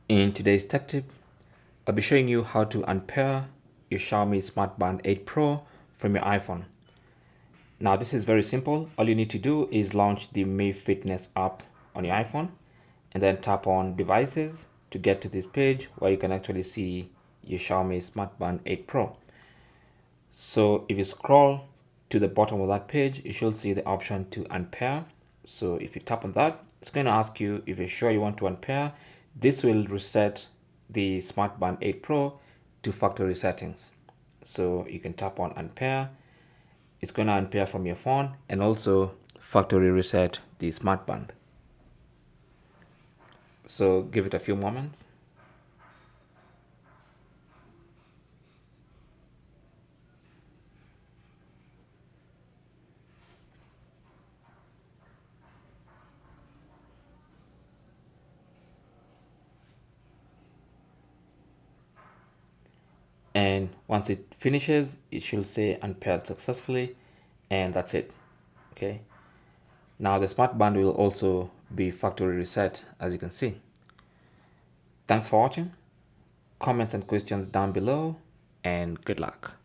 In today's tech tip, I'll be showing you how to unpair your Xiaomi Smart Band 8 Pro from your iPhone. Now this is very simple. All you need to do is launch the Mi Fitness app on your iPhone and then tap on devices to get to this page where you can actually see your Xiaomi Smart Band 8 Pro. So if you scroll to the bottom of that page, you should see the option to unpair. So if you tap on that, it's going to ask you if you're sure you want to unpair. This will reset the Smart Band 8 Pro to factory settings. So you can tap on unpair. It's going to unpair from your phone and also factory reset the Smart Band. So give it a few moments. And once it finishes, it should say unpaired successfully, and that's it. Okay, now the smart band will also be factory reset, as you can see. Thanks for watching. Comments and questions down below, and good luck.